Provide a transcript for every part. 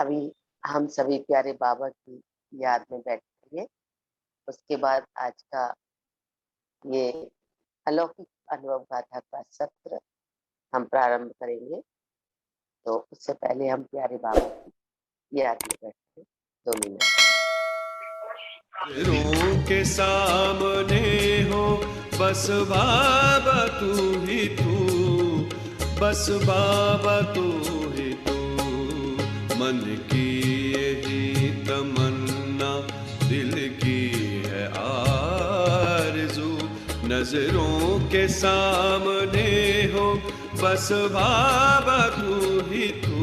अभी हम सभी प्यारे बाबा की याद में बैठेंगे। उसके बाद आज का ये अलौकिक अनुभव गाथा का सत्र हम प्रारंभ करेंगे। तो उससे पहले हम प्यारे बाबा की याद में बैठेंगे 2 मिनट। नजरों के सामने हो बस बाबा तू ही तू, बस बाबा तू ही तू। मन की यही तमन्ना, दिल की है आरज़ू। नजरों के सामने हो बस बाबा तू ही तू,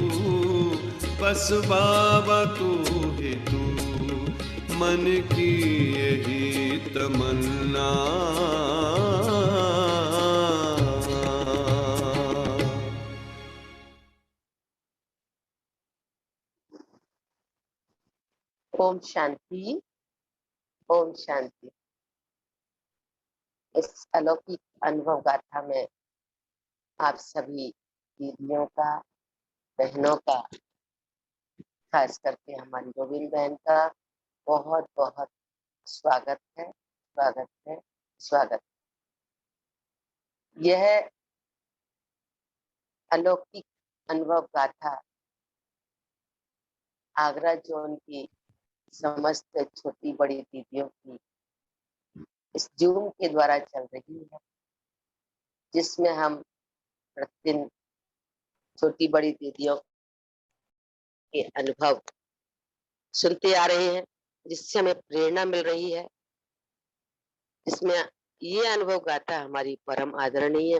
बस बाबा तू ही तू। मन की यही तमन्ना। ओम शांति, ओम शांति। इस अलौकिक अनुभव गाथा में आप सभी दीदियों का, बहनों का, खास करके हमारी गोविंद बहन का बहुत बहुत स्वागत है, स्वागत है, स्वागत। यह अलौकिक अनुभव गाथा आगरा जोन की समस्त छोटी बड़ी दीदियों की इस जूम के द्वारा चल रही है, जिसमें हम प्रतिदिन छोटी बड़ी दीदियों के अनुभव सुनते आ रहे हैं, जिससे हमें प्रेरणा मिल रही है। जिसमें ये अनुभव गाथा हमारी परम आदरणीय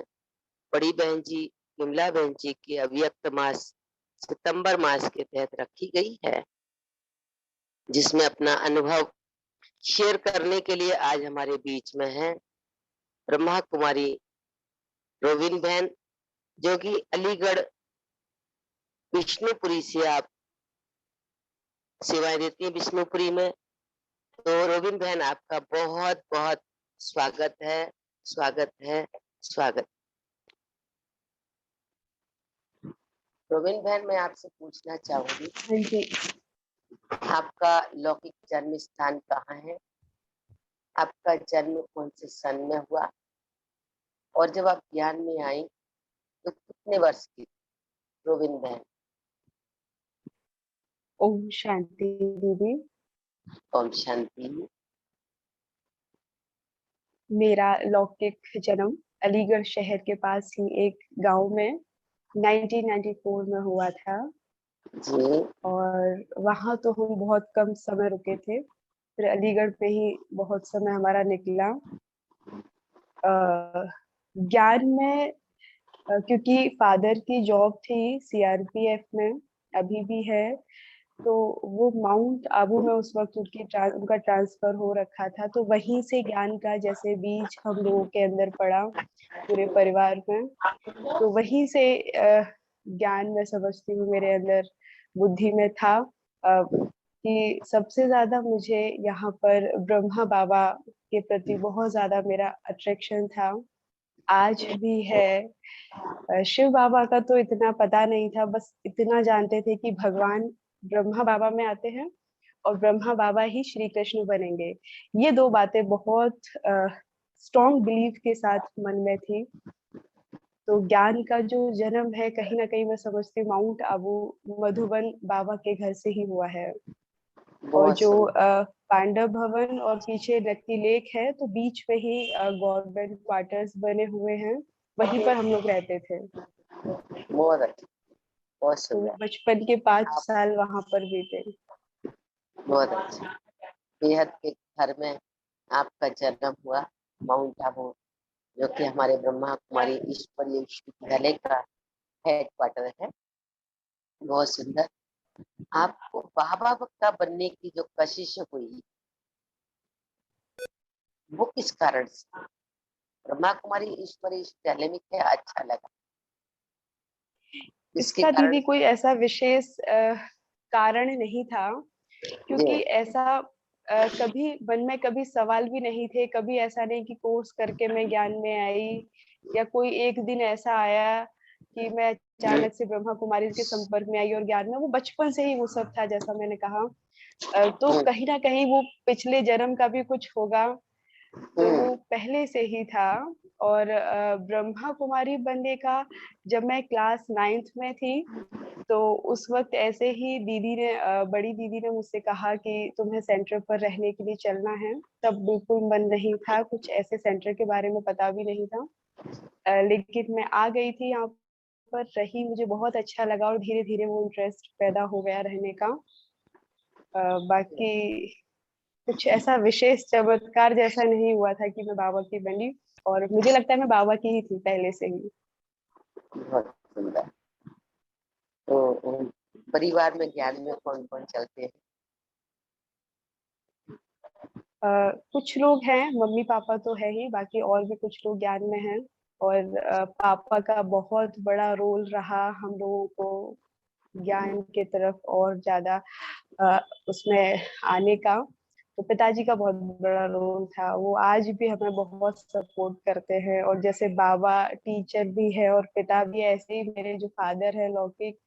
बड़ी बहन जी विमला बहन जी के अव्यक्त मास सितंबर मास के तहत रखी गई है, जिसमें अपना अनुभव शेयर करने के लिए आज हमारे बीच में है ब्रह्मा कुमारी रोविन बहन, जो कि अलीगढ़ विष्णुपुरी से आप सेवाएं देती है विष्णुपुरी में। तो रोविन बहन आपका बहुत बहुत स्वागत है, स्वागत है, स्वागत। रोविन बहन, मैं आपसे पूछना चाहूंगी, आपका लौकिक जन्म स्थान कहाँ है? आपका जन्म कौन से सन में हुआ? और जब आप ज्ञान में आई तो कितने वर्ष की रोविन बहन? ओम शांति दीदी। ओम शांति। मेरा लौकिक जन्म अलीगढ़ शहर के पास ही एक गांव में 1994 में हुआ था जी। और वहां तो हम बहुत कम समय रुके थे, फिर अलीगढ़ पे ही बहुत समय हमारा निकला। ज्ञान में क्योंकि फादर की जॉब थी सीआरपीएफ में, अभी भी है, तो वो माउंट आबू में उस वक्त उनका ट्रांसफर हो रखा था, तो वहीं से ज्ञान का जैसे बीज हम लोगों के अंदर पड़ा पूरे परिवार में, तो वहीं से ज्ञान में समझती हूँ मेरे अंदर बुद्धि में था कि सबसे ज्यादा मुझे यहाँ पर ब्रह्मा बाबा के प्रति बहुत ज्यादा मेरा अट्रैक्शन था, आज भी है। शिव बाबा का तो इतना पता नहीं था, बस इतना जानते थे कि भगवान ब्रह्मा बाबा में आते हैं और ब्रह्मा बाबा ही श्री कृष्ण बनेंगे। ये 2 बातें बहुत स्ट्रॉन्ग बिलीफ के साथ मन में थी। तो ज्ञान का जो जन्म है कहीं ना कहीं मैं समझती हूँ माउंट आबू मधुबन बाबा के घर से ही हुआ है। और जो पांडव भवन और पीछे लक्की लेक है, तो बीच में ही गवर्नमेंट क्वार्टर्स बने हुए हैं, वहीं पर हम लोग रहते थे। बहुत अच्छा, बहुत तो सुंदर। बचपन के 5 साल वहां पर बीते। बहुत अच्छा। बेहद के घर में आपका जन्म हुआ, माउंट आबू, जो कि हमारे ब्रह्मा कुमारी ईश्वरीय विश्वविद्यालय का हेड क्वार्टर है। बहुत सुंदर। आपको बाबा का बनने की जो कशिश हुई, वो किस कारण से? ब्रह्मा कुमारी ईश्वरीय विश्वविद्यालय में क्या अच्छा लगा? इसके इसका कारण दीदी कोई ऐसा विशेष कारण नहीं था, क्योंकि ऐसा कभी मन में कभी सवाल भी नहीं थे, कभी ऐसा नहीं कि कोर्स करके मैं ज्ञान में आई, या कोई एक दिन ऐसा आया कि मैं अचानक से ब्रह्मा कुमारी के संपर्क में आई और ज्ञान में, वो बचपन से ही वो सब था जैसा मैंने कहा। तो कहीं ना कहीं वो पिछले जन्म का भी कुछ होगा, तो वो पहले से ही था। और ब्रह्मा कुमारी बनने का जब मैं क्लास 9th में थी, तो उस वक्त ऐसे ही दीदी ने बड़ी दीदी ने मुझसे कहा कि तुम्हें सेंटर पर रहने के लिए चलना है। तब बिल्कुल मन नहीं था, कुछ ऐसे सेंटर के बारे में पता भी नहीं था। लेकिन मैं आ गई थी यहाँ पर, रही, मुझे बहुत अच्छा लगा और धीरे धीरे वो इंटरेस्ट पैदा हो गया रहने का। बाकी कुछ ऐसा विशेष चमत्कार जैसा नहीं हुआ था कि मैं बाबा की बनी, और मुझे लगता है मैं बाबा की ही थी पहले से ही। बहुत सुंदर। तो परिवार में ज्ञान में कौन कौन चलते हैं? कुछ लोग हैं, मम्मी पापा तो है ही, बाकी और भी कुछ लोग ज्ञान में हैं। और पापा का बहुत बड़ा रोल रहा हम लोगों को ज्ञान के तरफ और ज्यादा उसमें आने का। तो पिताजी का बहुत बड़ा रोल था, वो आज भी हमें बहुत सपोर्ट करते हैं। और जैसे बाबा टीचर भी है और पिता भी है, ऐसे ही मेरे जो फादर है लौकिक,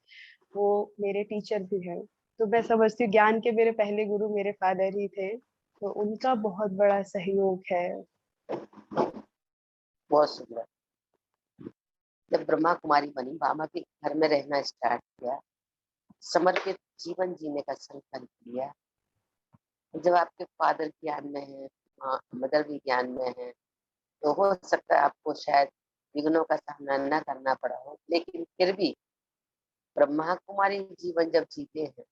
वो मेरे टीचर भी हैं। तो मैं समझती हूँ ज्ञान के मेरे पहले गुरु मेरे फादर ही थे, तो उनका बहुत बड़ा सहयोग है। बहुत सुंदर। जब ब्रह्मा कुमारी बनी, बाबा के घर में रहना स्टार्ट किया, समर्पित जीवन जीने का संकल्प लिया, जब आपके फादर ज्ञान में है, मदर भी ज्ञान में है, तो हो सकता है आपको शायद विघ्नों का सामना न करना पड़ा हो, लेकिन फिर भी ब्रह्मा कुमारी जीवन जब जीते हैं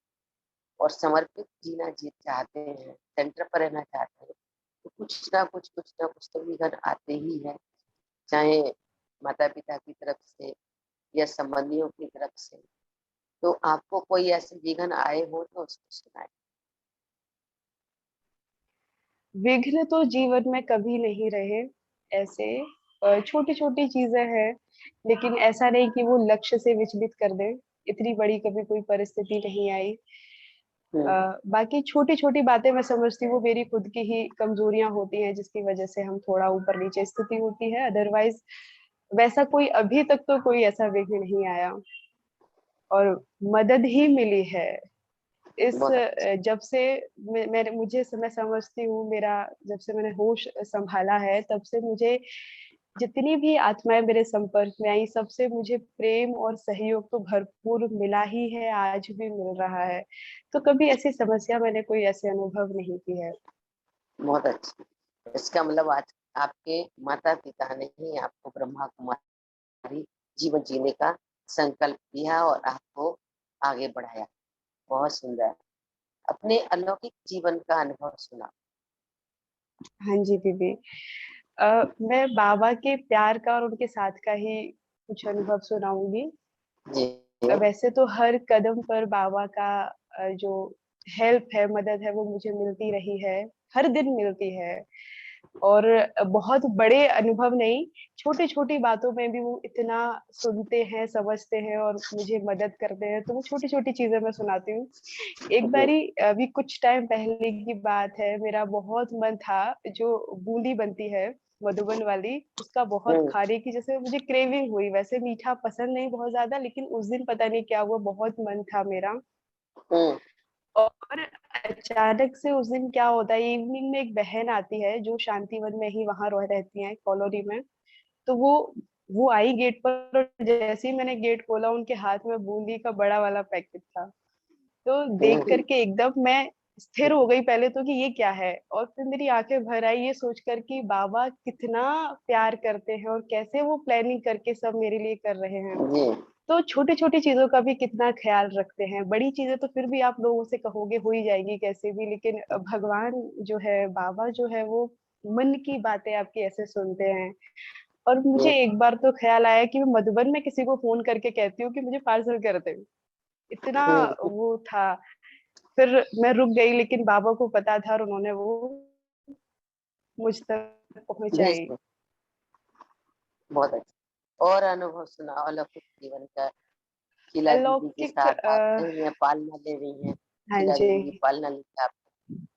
और समर्पित जीना जी चाहते हैं, सेंटर पर रहना चाहते हैं, तो कुछ ना कुछ तो विघ्न आते ही है, चाहे माता पिता की तरफ से या संबंधियों की तरफ से। तो आपको कोई ऐसे विघ्न आए हो तो उसको सुनाए। विघ्न तो जीवन में कभी नहीं रहे ऐसे, छोटी छोटी चीजें हैं, लेकिन ऐसा नहीं कि वो लक्ष्य से विचलित कर दे। इतनी बड़ी कभी कोई परिस्थिति नहीं आई। बाकी छोटी छोटी बातें मैं समझती हूँ वो मेरी खुद की ही कमजोरियां होती हैं, जिसकी वजह से हम थोड़ा ऊपर नीचे स्थिति होती है। अदरवाइज वैसा कोई अभी तक तो कोई ऐसा विघ्न नहीं आया, और मदद ही मिली है। इस बहुत अच्छा। जब से मैं समझती हूँ, मेरा जब से मैंने होश संभाला है, तब से मुझे जितनी भी आत्माएं मेरे संपर्क में आई, सबसे मुझे प्रेम और सहयोग तो भरपूर मिला ही है, आज भी मिल रहा है। तो कभी ऐसी समस्या, मैंने कोई ऐसे अनुभव नहीं की है। बहुत अच्छा। इसका मतलब आज आपके माता पिता ने ही आपको ब्रह्मा कुमारी जीवन जीने का संकल्प दिया और आपको आगे बढ़ाया। बहुत सुंदर। अपने अलौकिक जीवन का अनुभव सुना। हाँ जी दीदी। मैं बाबा के प्यार का और उनके साथ का ही कुछ अनुभव सुनाऊंगी। जी। वैसे तो हर कदम पर बाबा का जो हेल्प है, मदद है, वो मुझे मिलती रही है, हर दिन मिलती है। और बहुत बड़े अनुभव नहीं, छोटी छोटी बातों में भी वो इतना सुनते हैं, समझते हैं और मुझे मदद करते हैं। तो वो छोटी छोटी चीजें मैं सुनाती हूँ। एक जी। बारी अभी कुछ टाइम पहले की बात है, मेरा बहुत मन था, जो बूंदी बनती है मधुबन वाली, उसका बहुत हम्म। खाने की, जैसे मुझे क्रेविंग हुई। वैसे मीठा पसंद नहीं बहुत ज्यादा, लेकिन उस दिन पता नहीं क्या हुआ, बहुत मन था मेरा। हम्म। और अचानक से उस दिन क्या होता है, इवनिंग में एक बहन आती है जो शांतिवन में ही वहां रहती है कॉलोनी में। तो वो आई गेट पर, और जैसे ही मैंने गेट खोला, उनके हाथ में बूंदी का बड़ा वाला पैकेट था। तो देख हम्म। करके एकदम मैं स्थिर हो गई पहले तो कि ये क्या है, और फिर मेरी आंखें भर आई ये सोचकर कि बाबा कितना प्यार करते हैं और कैसे वो प्लानिंग करके सब मेरे लिए कर रहे हैं। जी। तो छोटी छोटी चीजों का भी कितना ख्याल रखते हैं। बड़ी चीजें तो फिर भी आप लोगों से कहोगे हो ही जाएगी कैसे भी, लेकिन भगवान जो है, बाबा जो है, वो मन की बातें आपकी ऐसे सुनते हैं। और मुझे हम्म। एक बार तो ख्याल आया कि मैं मधुबन में किसी को फोन करके कहती हूँ कि मुझे पार्सल कर दे, इतना हम्म। वो था। फिर मैं रुक गई, लेकिन बाबा को पता था और उन्होंने वो मुझ तक भेज पहुंचाई। दो। बहुत अच्छा। और अनुभव सुनाओ अलौकिक जीवन का। शीला दीदी के अलौकिक साथ आप रही हैं, पालना ले रही हैं। हाँ शीला जी। दीदी की पालना लेकर आप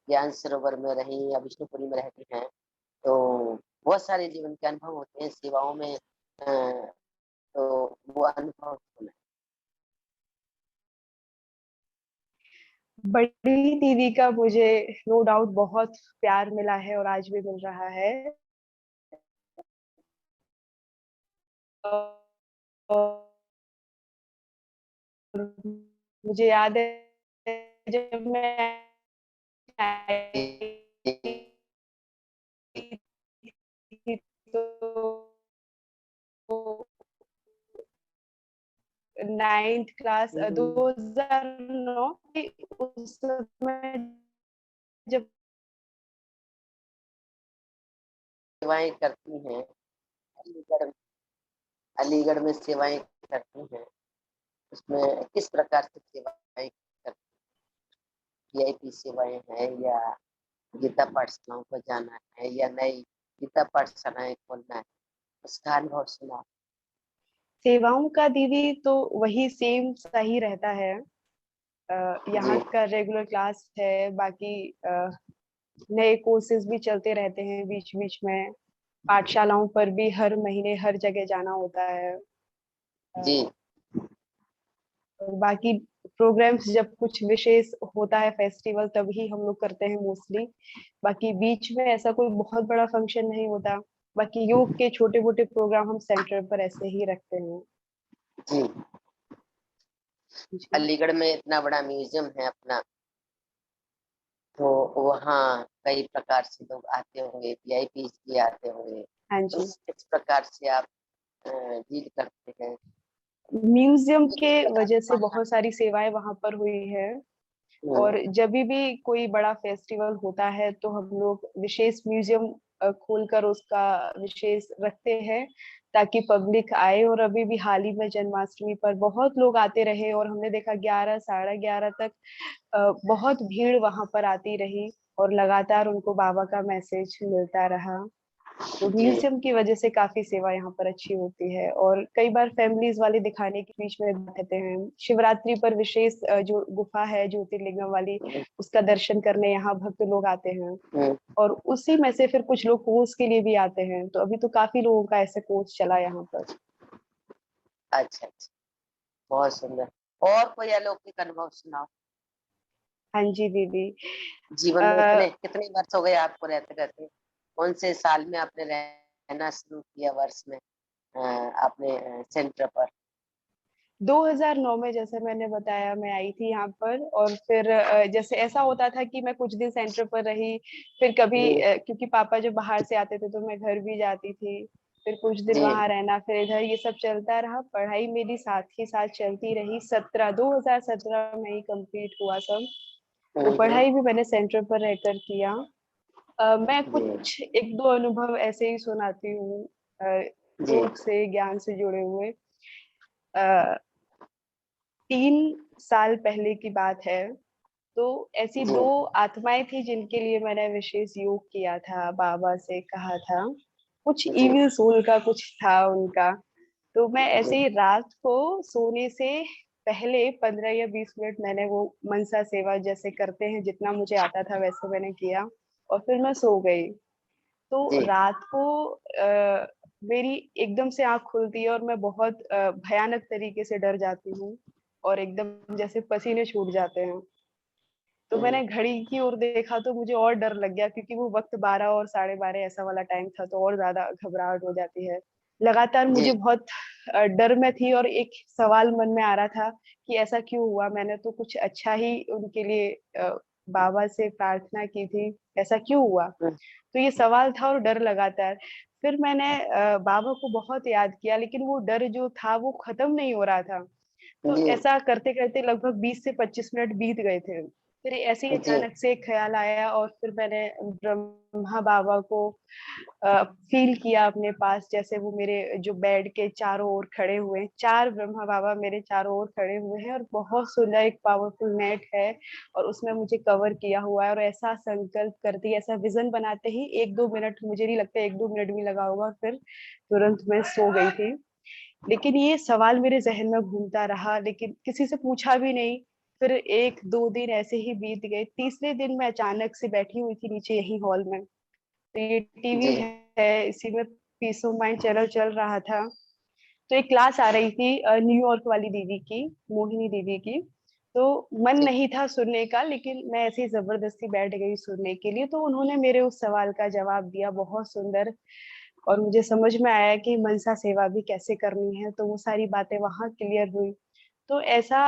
ज्ञान सरोवर में रही या विष्णुपुरी में रहती हैं, तो बहुत सारे जीवन के अनुभव होते हैं सेवाओं में। तो तो वो अनुभव सुनाए। बड़ी दीदी का मुझे नो डाउट बहुत प्यार मिला है और आज भी मिल रहा है। और मुझे याद है जब मैं आई थी तो 9th क्लास हम्म, 2009 की उस समय जब सेवाएं करती हैं अलीगढ़, अलीगढ़ में सेवाएं करती हैं, उसमें किस प्रकार से सेवाएं करती, वीआईपी सेवाएं हैं या गीता पाठशालाओं को जाना है या नई गीता पाठशालाएं खोलना है, उसका अनुभव सुना। सेवाओं का दीदी तो वही सेम सही रहता है। जी यहाँ का रेगुलर क्लास है, बाकी नए कोर्सेज भी चलते रहते हैं बीच बीच में। पाठशालाओं पर भी हर महीने हर जगह जाना होता है। जी और बाकी प्रोग्राम्स जब कुछ विशेष होता है फेस्टिवल तभी हम लोग करते हैं मोस्टली। बाकी बीच में ऐसा कोई बहुत बड़ा फंक्शन नहीं होता। बाकी योग के छोटे मोटे प्रोग्राम हम सेंटर पर ऐसे ही रखते हैं। जी। जी अलीगढ़ में इतना बड़ा म्यूजियम है अपना, तो वहाँ कई प्रकार से लोग आते होंगे, वीआईपी भी आते होंगे, हाँ तो जी। किस प्रकार से आप डील करते हैं? म्यूजियम के किस प्रकार वजह से से माना? बहुत सारी सेवाएं वहां पर हुई है। हम्म, और जब भी कोई बड़ा फेस्टिवल होता है तो हम लोग विशेष म्यूजियम खोलकर उसका विशेष रखते हैं ताकि पब्लिक आए। और अभी भी हाल ही में जन्माष्टमी पर बहुत लोग आते रहे और हमने देखा 11 साढ़े 11 तक बहुत भीड़ वहां पर आती रही और लगातार उनको बाबा का मैसेज मिलता रहा। तो जी म्यूजियम की वजह से काफी सेवा यहाँ पर अच्छी होती है। और कई बार फैमिलीज वाले दिखाने के बीच में रहते हैं। शिवरात्रि पर विशेष जो गुफा है ज्योतिर्लिंगम वाली, उसका दर्शन करने यहाँ भक्त लोग आते हैं। हम्म, और उसी में से फिर कुछ लोग कोर्स के लिए भी आते हैं, तो अभी तो काफी लोगों का ऐसे कोर्स चला यहाँ पर। अच्छा अच्छा, बहुत सुंदर। और कोई अलौकिक अनुभव सुनाओ। हाँ जी दीदी। जीवन में आ, इतने कितने वर्ष हो गए आपको रहते रहते, कौन से साल में आपने रहना शुरू किया, वर्ष में आपने सेंटर पर? 2009 में जैसे मैंने बताया मैं आई थी यहाँ पर। और फिर जैसे ऐसा होता था कि मैं कुछ दिन सेंटर पर रही, फिर कभी जी क्योंकि पापा जब बाहर से आते थे तो मैं घर भी जाती थी। फिर कुछ दिन जी वहां रहना, फिर इधर, ये सब चलता रहा। पढ़ाई मेरी साथ ही साथ चलती रही। 2017 में ही कंप्लीट हुआ सब। तो हम्म, पढ़ाई भी मैंने सेंटर पर रहकर किया। मैं जी कुछ एक दो अनुभव ऐसे ही सुनाती हूँ जी योग से ज्ञान से जुड़े हुए। 3 साल पहले की बात है। तो ऐसी जी दो आत्माएं थी जिनके लिए मैंने विशेष योग किया था, बाबा से कहा था। कुछ जी इविल सोल का कुछ था उनका। तो मैं जी ऐसे ही रात को सोने से पहले 15 या 20 मिनट मैंने वो मनसा सेवा जैसे करते हैं, जितना मुझे आता था वैसे मैंने किया। और फिर मैं सो गई। तो जी रात को मेरी एकदम से आंख खुलती है और मैं बहुत भयानक तरीके से डर जाती हूँ। और एकदम जैसे पसीने छूट जाते हैं। तो हम्म, मैंने घड़ी की ओर देखा तो मुझे और डर लग गया, क्योंकि वो वक्त 12 और साढ़े 12 ऐसा वाला टाइम था, तो और ज्यादा घबराहट हो जाती है। लगातार जी मुझे बहुत डर में थी और एक सवाल मन में आ रहा था कि ऐसा क्यों हुआ, मैंने तो कुछ अच्छा ही उनके लिए बाबा से प्रार्थना की थी, ऐसा क्यों हुआ। हम्म, तो ये सवाल था और डर लगातार। फिर मैंने बाबा को बहुत याद किया, लेकिन वो डर जो था वो खत्म नहीं हो रहा था। तो जी ऐसा करते करते लगभग 20 से 25 मिनट बीत गए थे। फिर ऐसे ही जी अचानक से एक ख्याल आया और फिर मैंने ब्रह्मा बाबा को फील किया अपने पास, जैसे वो मेरे जो बेड के चारों ओर खड़े हुए हैं। 4 ब्रह्मा बाबा मेरे चारों ओर खड़े हुए हैं और बहुत सुंदर एक पावरफुल नेट है और उसमें मुझे कवर किया हुआ है। और ऐसा संकल्प करती, ऐसा विजन बनाते ही 1-2 मिनट, मुझे नहीं लगता 1-2 मिनट भी लगा होगा, फिर तुरंत मैं सो गई थी। लेकिन ये सवाल मेरे जहन में घूमता रहा, लेकिन किसी से पूछा भी नहीं। फिर 1-2 दिन ऐसे ही बीत गए। तीसरे दिन मैं अचानक से बैठी हुई थी नीचे यही हॉल में। तो ये टीवी जी है, इसी में पीस ऑफ माइंड चैनल चल रहा था। तो एक क्लास आ रही थी न्यूयॉर्क वाली दीदी की, मोहिनी दीदी की। तो मन जी नहीं था सुनने का, लेकिन मैं ऐसे ही जबरदस्ती बैठ गई सुनने के लिए। तो उन्होंने मेरे उस सवाल का जवाब दिया बहुत सुंदर, और मुझे समझ में आया कि मनसा सेवा भी कैसे करनी है। तो वो सारी बातें वहां क्लियर हुई। तो ऐसा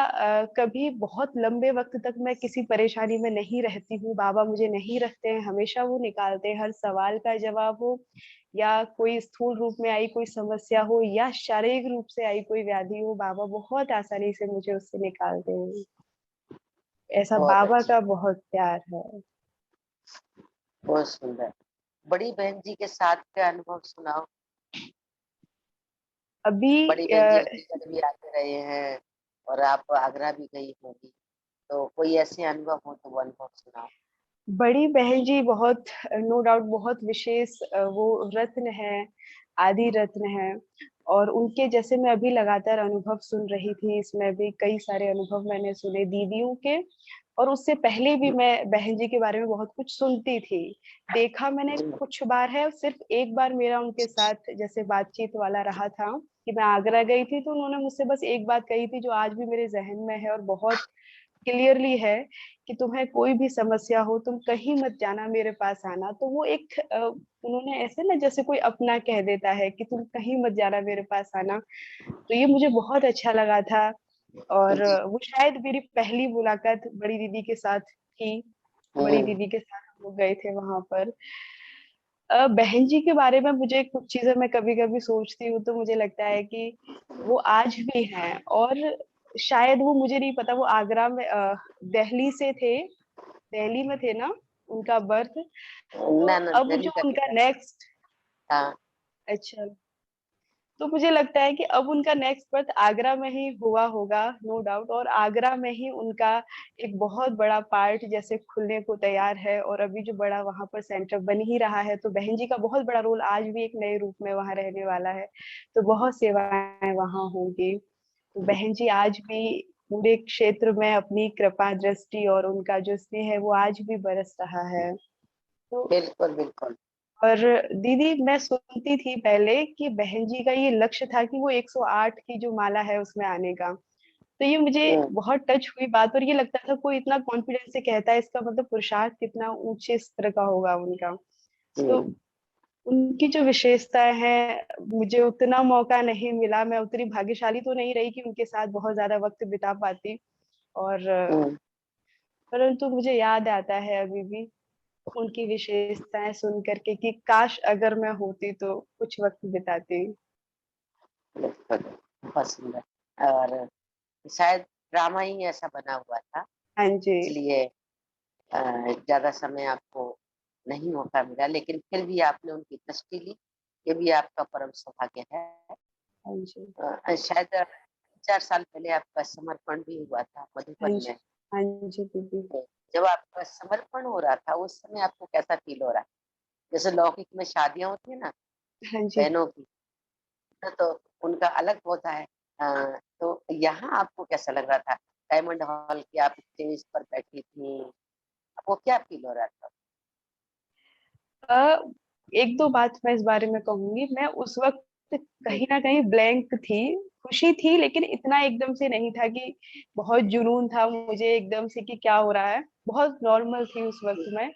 कभी बहुत लंबे वक्त तक मैं किसी परेशानी में नहीं रहती हूँ। बाबा मुझे नहीं रखते हैं, हमेशा वो निकालते हैं। हर सवाल का जवाब हो, या कोई स्थूल रूप में आई कोई समस्या हो, या शारीरिक रूप से आई कोई व्याधि हो, बाबा बहुत आसानी से मुझे उससे निकालते हैं। ऐसा बहुत बाबा अच्छी, का बहुत प्यार है। बहुत सुंदर। बड़ी बहन जी के साथ का अनुभव सुनाओ। अभी बड़ी बहन जी अलीगढ़ भी आते रहे हैं और आप आगरा भी गई होगी, तो कोई ऐसे अनुभव हो तो वो अनुभव सुनाओ। बड़ी बहन जी बहुत, नो डाउट, बहुत विशेष, वो रत्न है, आदि रत्न है। और उनके जैसे मैं अभी लगातार अनुभव सुन रही थी, इसमें भी कई सारे अनुभव मैंने सुने दीदियों के। और उससे पहले भी मैं बहन जी के बारे में बहुत कुछ सुनती थी। देखा मैंने जी कुछ बार है, सिर्फ एक बार मेरा उनके साथ जैसे बातचीत वाला रहा था कि मैं आगरा गई थी। तो उन्होंने मुझसे बस एक बात कही थी जो आज भी मेरे जहन में है और बहुत क्लियरली है, कि तुम्हें कोई भी समस्या हो तुम कहीं मत जाना, मेरे पास आना। तो वो एक उन्होंने ऐसे ना जैसे कोई अपना कह देता है कि तुम कहीं मत जाना, मेरे पास आना। तो ये मुझे बहुत अच्छा लगा था। और जी। वो शायद मेरी पहली मुलाकात बड़ी दीदी के साथ थी। बड़ी हम्म। दीदी के साथ हम लोग गए थे वहां पर। बहन जी के बारे में मुझे कुछ चीजें मैं कभी कभी सोचती हूँ, तो मुझे लगता है कि वो आज भी हैं। और शायद वो, मुझे नहीं पता, वो आगरा में दिल्ली से थे, दिल्ली में थे ना उनका बर्थ। तो ना ना, अब दिल्ली जो का उनका बेटा। नेक्स्ट, हाँ। अच्छा, तो मुझे लगता है कि अब उनका नेक्स्ट बर्थ आगरा में ही हुआ होगा, नो डाउट। और आगरा में ही उनका एक बहुत बड़ा पार्ट जैसे खुलने को तैयार है, और अभी जो बड़ा वहां पर सेंटर बन ही रहा है। तो बहन जी का बहुत बड़ा रोल आज भी एक नए रूप में वहां रहने वाला है। तो बहुत सेवाएं वहां होंगी। तो बहन जी आज भी पूरे क्षेत्र में अपनी कृपा दृष्टि और उनका जो स्नेह है वो आज भी बरस रहा है। तो, बिल्कुल बिल्कुल। और दीदी मैं सुनती थी पहले कि बहन जी का ये लक्ष्य था कि वो 108 की जो माला है उसमें आने का। तो ये मुझे हम्म। बहुत टच हुई बात, और ये लगता था कोई इतना कॉन्फिडेंस से कहता है, इसका मतलब पुरुषार्थ कितना ऊंचे स्तर का होगा उनका। तो जी उनकी जो विशेषताएं हैं, मुझे उतना मौका नहीं मिला, मैं उतनी भाग्यशाली तो नहीं रही कि उनके साथ बहुत ज्यादा वक्त बिता पाती। और हम्म। परंतु मुझे याद आता है अभी भी उनकी विशेषताएं सुन करके कि काश अगर मैं होती तो कुछ वक्त बिताती। बिल्कुल, बहुत सुंदर। और शायद ड्रामा ही ऐसा बना हुआ था, हाँ जी। इसलिए ज्यादा समय आपको नहीं मौका मिला, लेकिन फिर भी आपने उनकी दृष्टि ली, ये भी आपका परम सौभाग्य है। हाँ जी। शायद 4 साल पहले आपका समर्पण भी हुआ था हाँ मधुबन जी। में। हाँ जी दीदी। तो जब आपका समर्पण हो रहा था उस समय आपको कैसा फील हो रहा है? जैसे लौकिक में शादियां होती है ना हाँ जी। बहनों की, तो उनका अलग होता है। तो यहाँ आपको कैसा लग रहा था? डायमंड हॉल की आप स्टेज पर बैठी थी, आपको क्या फील हो रहा था? अ, एक दो बात मैं इस बारे में कहूंगी। मैं उस वक्त जी कहीं ना कहीं ब्लैंक थी। खुशी थी, लेकिन इतना एकदम से नहीं था कि बहुत जुनून था मुझे एकदम से कि क्या हो रहा है। बहुत नॉर्मल थी उस वक्त में।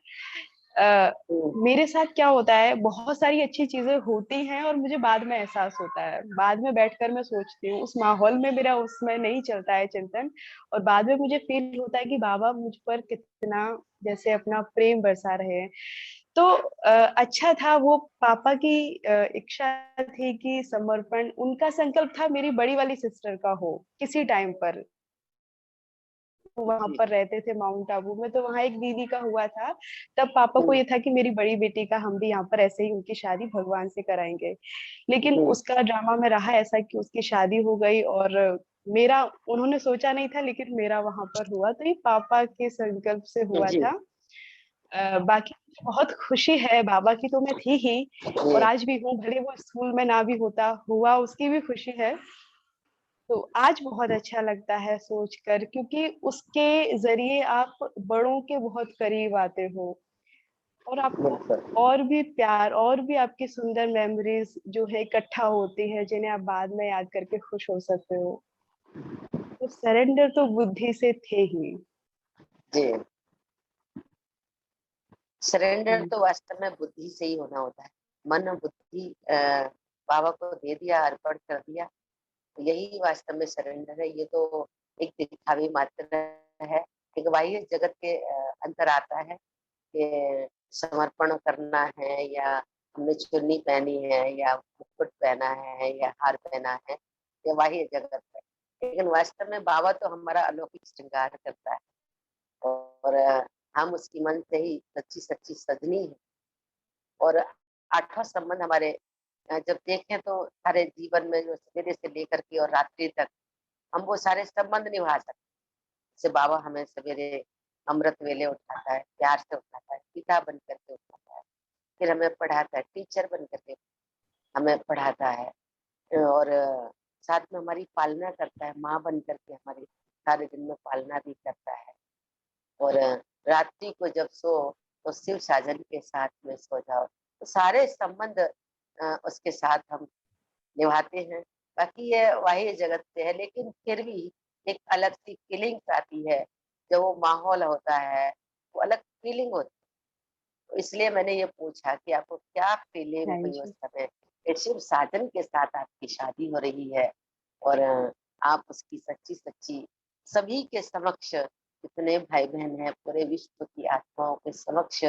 अ, जी मेरे साथ क्या होता है, बहुत सारी अच्छी चीजें होती हैं और मुझे बाद में एहसास होता है, बाद में बैठकर मैं सोचती हूँ, उस माहौल में मेरा उसमें नहीं चलता है चिंतन। और बाद में मुझे फील होता है कि बाबा मुझ पर कितना जैसे अपना प्रेम बरसा रहे हैं। तो अच्छा था वो। पापा की इच्छा थी कि समर्पण, उनका संकल्प था मेरी बड़ी वाली सिस्टर का हो किसी टाइम पर। वो वहां जी। पर रहते थे माउंट आबू में, तो वहां एक दीदी का हुआ था। तब पापा को हम्म। ये था कि मेरी बड़ी बेटी का हम भी यहाँ पर ऐसे ही उनकी शादी भगवान से कराएंगे। लेकिन जी उसका ड्रामा में रहा ऐसा कि उसकी शादी हो गई, और मेरा, उन्होंने सोचा नहीं था लेकिन मेरा वहां पर हुआ। तो ये पापा के संकल्प से हुआ जी था। बाकी बहुत खुशी है, बाबा की तो मैं थी ही, और जी। आज भी हूँ, भले वो स्कूल में ना भी होता हुआ, उसकी भी खुशी है। तो आज बहुत अच्छा लगता है सोचकर, क्योंकि उसके जरिए आप बड़ों के बहुत करीब आते हो। और आपको बिल्कुल। और भी प्यार और भी आपकी सुंदर मेमोरीज जो है इकट्ठा होती है, जिन्हें आप बाद में याद करके खुश हो सकते हो। तो सरेंडर तो बुद्धि से थे ही। जी, सरेंडर हम्म, तो वास्तव में बुद्धि से ही होना होता है। मन और बुद्धि बाबा को दे दिया, अर्पण कर दिया, यही वास्तव में सरेंडर है। ये तो एक दिखावी मात्र है, एक बाह्य जगत के अंतर आता है कि समर्पण करना है, या हमने चुन्नी पहनी है, या मुकुट पहना है, या हार पहना है, ये बाह्य जगत है। लेकिन वास्तव में बाबा तो हमारा अलौकिक श्रृंगार करता है, और हम उसकी मन से ही सच्ची सच्ची सजनी है। और आठवां संबंध हमारे जब देखें तो सारे जीवन में जो सवेरे से लेकर के और रात्रि तक हम वो सारे संबंध निभा सकते हैं। जैसे बाबा हमें सवेरे अमृत वेले उठाता है, प्यार से उठाता है, पिता बन करके उठाता है, फिर हमें पढ़ाता है, टीचर बन करके हमें पढ़ाता है, और साथ में हमारी पालना करता है, माँ बन करके हमारी सारे दिन में पालना भी करता है। और रात्रि को जब सो तो शिव साजन के साथ में सो जाओ, तो सारे संबंध उसके साथ हम निभाते हैं। बाकी ये बाह्य जगत से है, लेकिन फिर भी एक अलग सी फीलिंग आती है जब वो माहौल होता है, वो अलग फीलिंग होती है। तो इसलिए मैंने ये पूछा कि आपको क्या फीलिंग हाँ हुई उस जी। समय कि शिव साजन के साथ आपकी शादी हो रही है, और आप उसकी सच्ची सच्ची सभी के समक्ष, जितने भाई बहन हैं पूरे विश्व की आत्माओं के समक्ष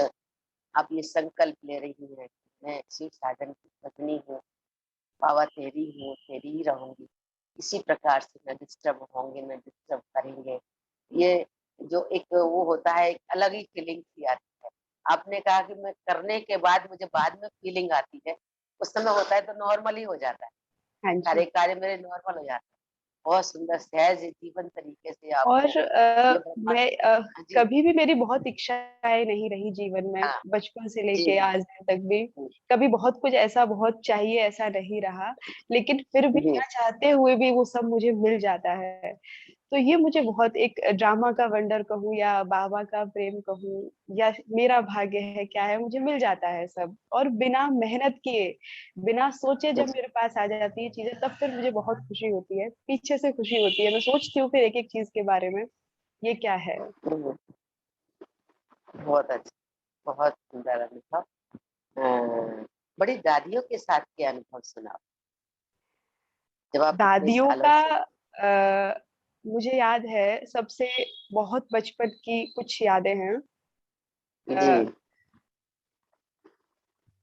आप ये संकल्प ले रही हैं कि मैं शिव साजन की पत्नी हूँ, बाबा तेरी हूँ, तेरी ही रहूंगी, इसी प्रकार से न डिस्टर्ब होंगे न डिस्टर्ब करेंगे। ये जो एक वो होता है, एक अलग ही फीलिंग सी आती है। आपने कहा कि मैं करने के बाद मुझे बाद में फीलिंग आती है, उस समय होता है तो नॉर्मल ही हो जाता है, हाँ सारे जी। कार्य मेरे नॉर्मल हो जाते हैं। बहुत सुंदर सहज जीवन तरीके से और आपने ये ब्रह्मांड। मैं हाँ जी। कभी भी मेरी बहुत इच्छाएं नहीं रही जीवन में, हाँ बचपन से जी। लेके आज दिन तक भी। जी कभी बहुत कुछ ऐसा बहुत चाहिए ऐसा नहीं रहा, लेकिन फिर भी जी। ना चाहते हुए भी वो सब मुझे मिल जाता है। तो ये मुझे बहुत एक ड्रामा का वंडर कहूँ या बाबा का प्रेम कहूँ या मेरा भाग्य है क्या है, मुझे मिल जाता है सब, और बिना मेहनत किए बिना सोचे जब मेरे पास आ जाती है चीजें, तब फिर मुझे बहुत खुशी होती है, पीछे से खुशी होती है। मैं सोचती हूँ फिर एक एक चीज के बारे में, ये क्या है। हम्म, बहुत अच्छा, बहुत सुंदर अनुभव। बड़ी दादियों के साथ के अनुभव सुनाओ, जब आप इतने दादियों सालों का से। मुझे याद है सबसे, बहुत बचपन की कुछ यादें हैं। जी। अ,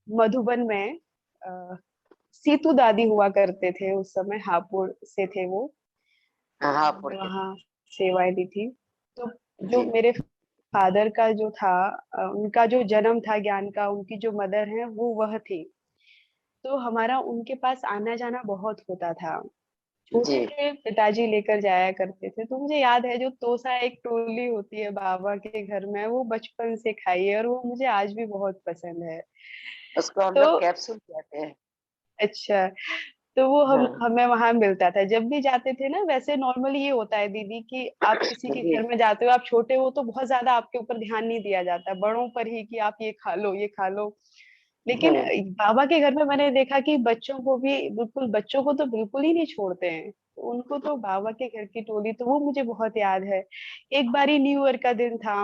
मधुबन में सीतू दादी हुआ करते थे उस समय, हापुड़ से थे वो। हाँ उन्होंने पुरके। वहाँ सेवाएं दी थी। तो जो जी मेरे फादर का जो था, उनका जो जन्म था ज्ञान का, उनकी जो मदर है वो वह थी। तो हमारा उनके पास आना जाना बहुत होता था। जी। छोटे थे, पिताजी लेकर जाया करते थे। तो मुझे याद है जो तोसा एक टोली होती है बाबा के घर में, वो बचपन से खाई है और वो मुझे आज भी बहुत पसंद है। उसको हम तो लोग कैप्सूल कहते हैं। अच्छा, तो वो हम हाँ हमें वहां मिलता था जब भी जाते थे ना। वैसे नॉर्मली ये होता है दीदी कि आप किसी के जी। घर में जाते हो, आप छोटे हो तो बहुत ज्यादा आपके ऊपर ध्यान नहीं दिया जाता, बड़ों पर ही कि आप ये खा लो ये खा लो। लेकिन हम्म, बाबा के घर में मैंने देखा कि बच्चों को भी बिल्कुल, बच्चों को तो बिल्कुल ही नहीं छोड़ते हैं। तो उनको तो बाबा के घर की टोली, तो वो मुझे बहुत याद है। एक बारी न्यू ईयर का दिन था,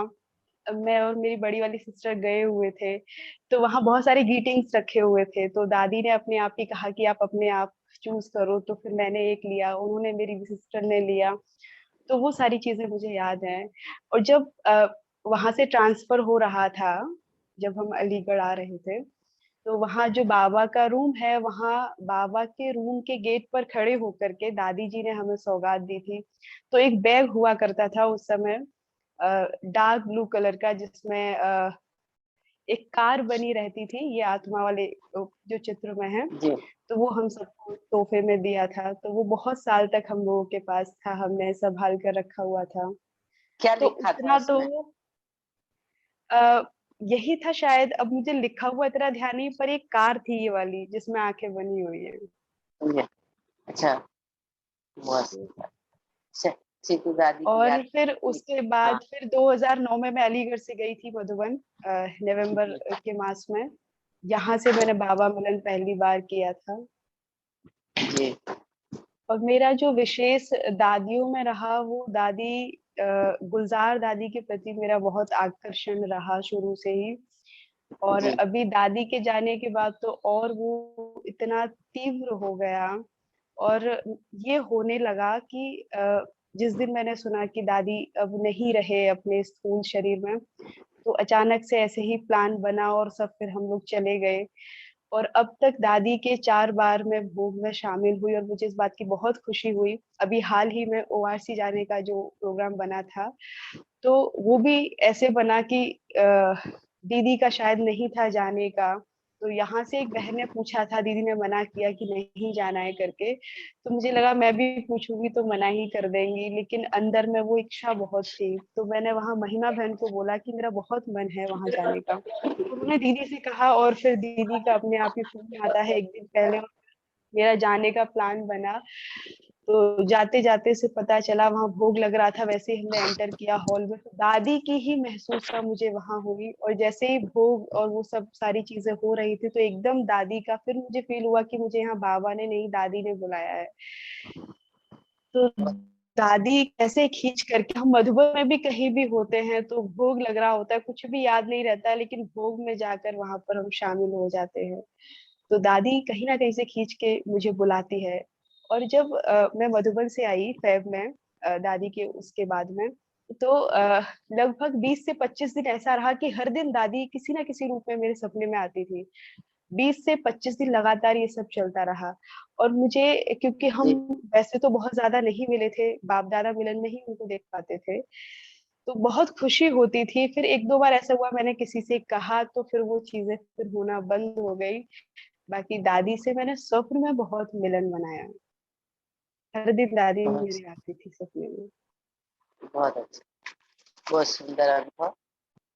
मैं और मेरी बड़ी वाली सिस्टर गए हुए थे। तो वहां बहुत सारे ग्रीटिंग्स रखे हुए थे, तो दादी ने अपने आप ही कहा कि आप अपने आप चूज करो। तो फिर मैंने एक लिया, उन्होंने, मेरी सिस्टर ने लिया। तो वो सारी चीजें मुझे याद हैं। और जब वहां से ट्रांसफर हो रहा था, जब हम अलीगढ़ आ रहे थे, तो वहां जो बाबा का रूम है, वहां बाबा के रूम के गेट पर खड़े होकर के दादी जी ने हमें सौगात दी थी। तो एक बैग हुआ करता था उस समय, डार्क ब्लू कलर का, जिसमें एक कार बनी रहती थी, ये आत्मा वाले जो चित्र में है। जी। तो वो हम सबको तोहफे में दिया था। तो वो बहुत साल तक हम लोगों के पास था, हमने संभाल कर रखा हुआ था। क्या तो लिखा था उतना तो उसमें? आ, यही था शायद, अब मुझे लिखा हुआ इतना ध्यान नहीं, पर एक कार थी ये वाली जिसमें आंखें बनी हुई है। समझे? अच्छा, बहुत सुंदर। अच्छा, सीतू दादी की और याद फिर में। उसके हाँ बाद फिर 2009 में मैं अलीगढ़ से गई थी मधुबन, नवंबर जी के मास में। यहाँ से मैंने बाबा मिलन पहली बार किया था। जी और मेरा जो विशेष दादियों में रहा, वो दादी गुलजार दादी के प्रति मेरा बहुत आकर्षण रहा शुरू से ही। और जी अभी दादी के जाने के बाद तो और वो इतना तीव्र हो गया। और ये होने लगा कि जिस दिन मैंने सुना कि दादी अब नहीं रहे अपने स्थूल शरीर में, तो अचानक से ऐसे ही प्लान बना और सब फिर हम लोग चले गए। और अब तक दादी के 4 बार मैं भोग में शामिल हुई और मुझे इस बात की बहुत खुशी हुई। अभी हाल ही में ओआरसी जाने का जो प्रोग्राम बना था, तो वो भी ऐसे बना कि दीदी का शायद नहीं था जाने का। तो यहाँ से एक बहन ने पूछा था, दीदी ने मना किया कि नहीं जाना है करके। तो मुझे लगा मैं भी पूछूंगी तो मना ही कर देंगी, लेकिन अंदर में वो इच्छा बहुत थी। तो मैंने वहाँ महिमा बहन को बोला कि मेरा बहुत मन है वहाँ जाने का। उन्होंने दीदी से कहा और फिर दीदी का अपने आप ही फोन आता है एक दिन पहले, और मेरा जाने का प्लान बना। तो जाते जाते से पता चला, वहां भोग लग रहा था, वैसे ही हमने एंटर किया हॉल में, तो दादी की ही महसूसता मुझे वहां हुई। और जैसे ही भोग और वो सब सारी चीजें हो रही थी, तो एकदम दादी का फिर मुझे फील हुआ कि मुझे यहाँ बाबा ने नहीं, दादी ने बुलाया है। तो दादी कैसे खींच करके, हम मधुबन में भी कहीं भी होते हैं तो भोग लग रहा होता है, कुछ भी याद नहीं रहता है, लेकिन भोग में जाकर वहां पर हम शामिल हो जाते हैं। तो दादी कहीं ना कहीं से खींच के मुझे बुलाती है। और जब मैं मधुबन से आई फैब में, दादी के उसके बाद में, तो लगभग 20 से 25 दिन ऐसा रहा कि हर दिन दादी किसी ना किसी रूप में मेरे सपने में आती थी। 20 से 25 दिन लगातार ये सब चलता रहा। और मुझे, क्योंकि हम जी वैसे तो बहुत ज्यादा नहीं मिले थे, बाप दादा मिलन में ही उनको देख पाते थे, तो बहुत खुशी होती थी। फिर एक दो बार ऐसा हुआ मैंने किसी से कहा, तो फिर वो चीजें फिर होना बंद हो गई। बाकी दादी से मैंने स्वप्न में बहुत मिलन मनाया। हर दिन दादी बहुत मेरे आती थी सपने में। बहुत अच्छा, बहुत सुंदर अनुभव।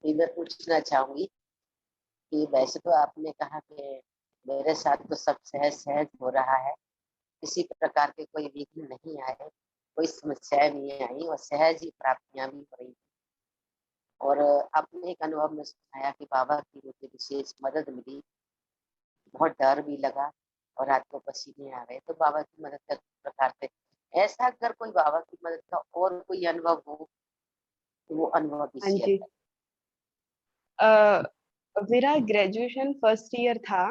ये मैं पूछना चाहूंगी कि वैसे तो आपने कहा कि मेरे साथ तो सब सहज सहज हो रहा है, किसी प्रकार के कोई विघ्न नहीं आए, कोई समस्याएं नहीं आई और सहज ही प्राप्तियां भी हो रही। और आपने एक अनुभव में सुनाया कि बाबा की मुझे विशेष मदद मिली, बहुत डर भी लगा और रात को पसीने आ गए, तो बाबा की मदद का प्रकार से ऐसा अगर कोई बाबा की मदद का और कोई अनुभव हो तो वो अनुभव भी हाँ शेयर जी। करें। अ, मेरा ग्रेजुएशन फर्स्ट ईयर था।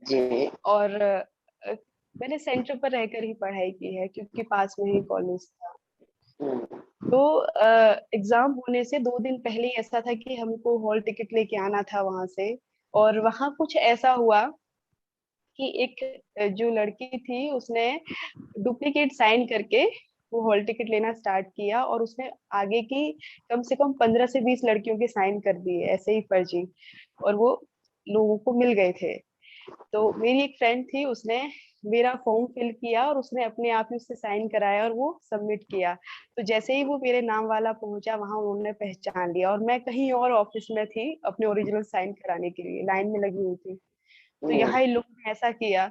जी और मैंने सेंटर पर रहकर ही पढ़ाई की है, क्योंकि पास में ही कॉलेज था। हम्म, तो एग्जाम होने से 2 दिन पहले ही ऐसा था कि हमको हॉल टिकट लेके आना था वहां से। और वहां कुछ ऐसा हुआ कि एक जो लड़की थी, उसने डुप्लीकेट साइन करके वो हॉल टिकट लेना स्टार्ट किया, और उसने आगे की कम से कम 15 से 20 लड़कियों के साइन कर दिए ऐसे ही फर्जी। और वो लोगों को मिल गए थे। तो मेरी एक फ्रेंड थी, उसने मेरा फॉर्म फिल किया और उसने अपने आप ही उससे साइन कराया और वो सबमिट किया। तो जैसे ही वो मेरे नाम वाला पहुंचा, वहां उन्होंने पहचान लिया, और मैं कहीं और ऑफिस में थी अपने ओरिजिनल साइन कराने के लिए लाइन में लगी हुई थी। तो हम्म, यहाँ इन लोगों ने ऐसा किया।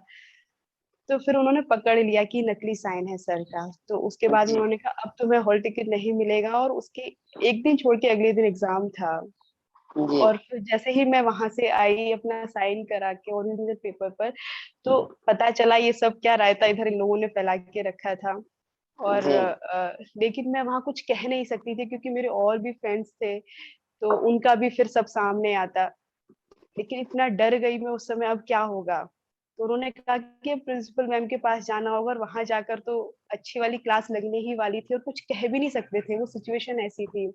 तो फिर उन्होंने पकड़ लिया कि नकली साइन है सर का। तो उसके बाद में जी उन्होंने कहा अब तुम्हें हॉल टिकट नहीं मिलेगा, और उसके एक दिन छोड़ के अगले दिन एग्जाम था। जी और फिर जैसे ही मैं वहां से आई अपना साइन करा के ओरिजिनल पेपर पर, तो पता चला ये सब क्या रायता इधर इन लोगों ने फैला के रखा था। और जी लेकिन मैं वहां कुछ कह नहीं सकती थी, क्योंकि मेरे और भी फ्रेंड्स थे, तो उनका भी फिर सब सामने आता। लेकिन इतना डर गई मैं उस समय, अब क्या होगा। तो उन्होंने कहा कि प्रिंसिपल मैम के पास जाना होगा, और वहां जाकर तो अच्छी वाली क्लास लगने ही वाली थी और कुछ कह भी नहीं सकते थे, वो सिचुएशन ऐसी थी।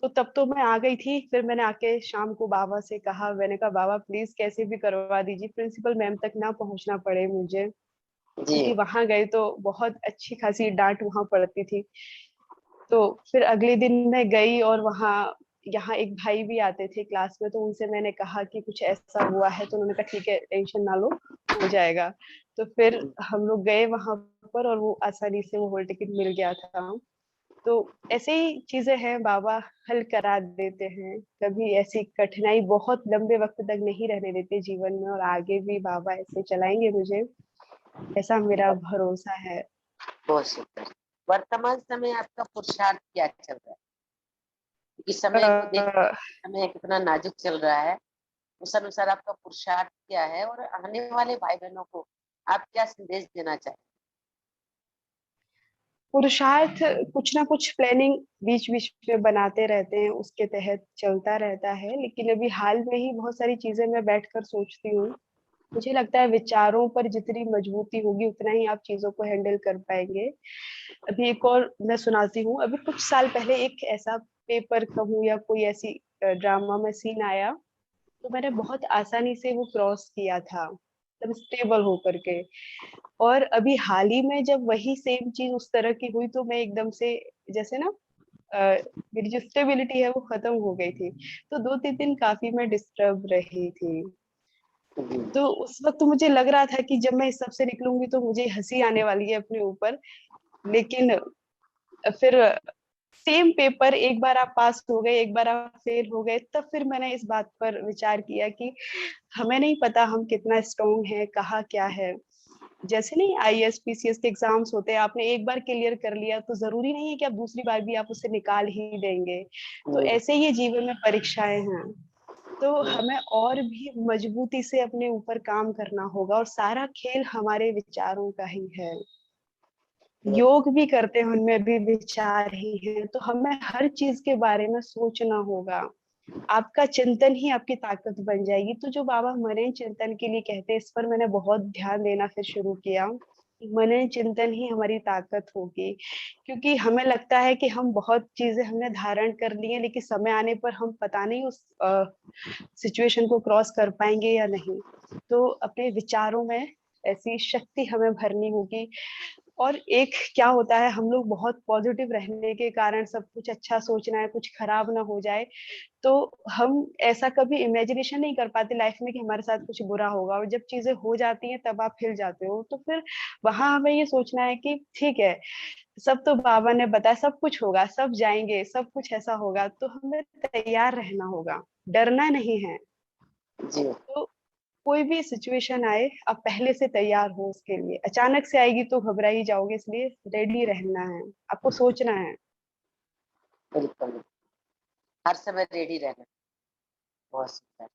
तो तब तो मैं आ गई थी। फिर मैंने आके शाम को बाबा से कहा, मैंने कहा बाबा प्लीज कैसे भी करवा दीजिए, प्रिंसिपल मैम तक ना पहुंचना पड़े मुझे, जी क्योंकि वहां गए तो बहुत अच्छी खासी डांट वहां पड़ती थी। तो फिर अगले दिन मैं गई, और वहाँ यहाँ एक भाई भी आते थे क्लास में, तो उनसे मैंने कहा कि कुछ ऐसा हुआ है, तो उन्होंने कहा ठीक है टेंशन ना लो, हो जाएगा। तो फिर हम लोग गए वहां पर, और वो आसानी से वो हॉल टिकट मिल गया था। तो ऐसे ही चीजें हैं, बाबा हल करा देते हैं। कभी ऐसी कठिनाई बहुत लंबे वक्त तक नहीं रहने देते जीवन में, और आगे भी बाबा ऐसे चलाएंगे मुझे, ऐसा मेरा भरोसा है। बहुत सुंदर। वर्तमान समय आपका पुरुषार्थ क्या चल रहा है? क्योंकि समय को देख अ, समय कितना नाजुक चल रहा है, उस अनुसार आपका पुरुषार्थ क्या है और आने वाले भाई बहनों को आप क्या संदेश देना चाहें? पुरुषार्थ कुछ ना कुछ प्लानिंग बीच बीच में बनाते रहते हैं, उसके तहत चलता रहता है। लेकिन अभी हाल में ही बहुत सारी चीजें मैं बैठकर सोचती हूँ। मुझे लगता है विचारों पर जितनी मजबूती होगी उतना ही आप चीजों को हैंडल कर पाएंगे। अभी एक और मैं सुनाती हूँ। अभी कुछ साल पहले एक ऐसा पेपर कहूँ या कोई ऐसी ड्रामा में सीन आया, तो मैंने बहुत आसानी से वो क्रॉस किया था, एकदम स्टेबल होकर के। और अभी हाल ही में जब वही सेम चीज उस तरह की हुई, तो मैं एकदम से, जैसे ना, मेरी जो स्टेबिलिटी है वो खत्म हो गई थी। तो 2-3 दिन काफी मैं डिस्टर्ब रही थी। जी। तो उस वक्त तो मुझे लग रहा था कि जब मैं इस सब से निकलूंगी तो मुझे हंसी आने वाली है अपने ऊपर। लेकिन फिर सेम पेपर, एक बार आप पास हो गए, एक बार आप फेल हो गए, तब फिर मैंने इस बात पर विचार किया कि हमें नहीं पता हम कितना स्ट्रोंग है, कहाँ क्या है। जैसे नहीं, आईएएस पीसीएस के एग्जाम्स होते हैं, आपने एक बार क्लियर कर लिया तो जरूरी नहीं है कि आप दूसरी बार भी आप उसे निकाल ही देंगे। तो हम्म, ऐसे ही जीवन में परीक्षाएं हैं। तो हम्म, हमें और भी मजबूती से अपने ऊपर काम करना होगा, और सारा खेल हमारे विचारों का ही है। हम्म, योग भी करते हैं, उनमें भी विचार ही है। तो हमें हर चीज के बारे में सोचना होगा। आपका चिंतन ही आपकी ताकत बन जाएगी। तो जो बाबा मनन चिंतन के लिए कहते हैं, इस पर मैंने बहुत ध्यान देना फिर शुरू किया। मनन चिंतन ही हमारी ताकत होगी। क्योंकि हमें लगता है कि हम बहुत चीजें हमने धारण कर ली हैं, लेकिन समय आने पर हम पता नहीं उस सिचुएशन को क्रॉस कर पाएंगे या नहीं। तो अपने विचारों में ऐसी शक्ति हमें भरनी होगी। और एक क्या होता है, हम लोग बहुत पॉजिटिव रहने के कारण सब कुछ अच्छा सोचना है, कुछ खराब ना हो जाए, तो हम ऐसा कभी इमेजिनेशन नहीं कर पाते लाइफ में कि हमारे साथ कुछ बुरा होगा। और जब चीजें हो जाती हैं तब आप हिल जाते हो। तो फिर वहां हमें ये सोचना है कि ठीक है, सब तो बाबा ने बताया, सब कुछ होगा, सब जाएंगे, सब कुछ ऐसा होगा, तो हमें तैयार रहना होगा, डरना नहीं है। जी। तो कोई भी सिचुएशन आए, आप पहले से तैयार हो उसके लिए। अचानक से आएगी तो घबरा ही जाओगे, इसलिए रेडी रहना है, आपको सोचना है। बिल्कुल, हर समय रेडी रहना। बहुत सुंदर।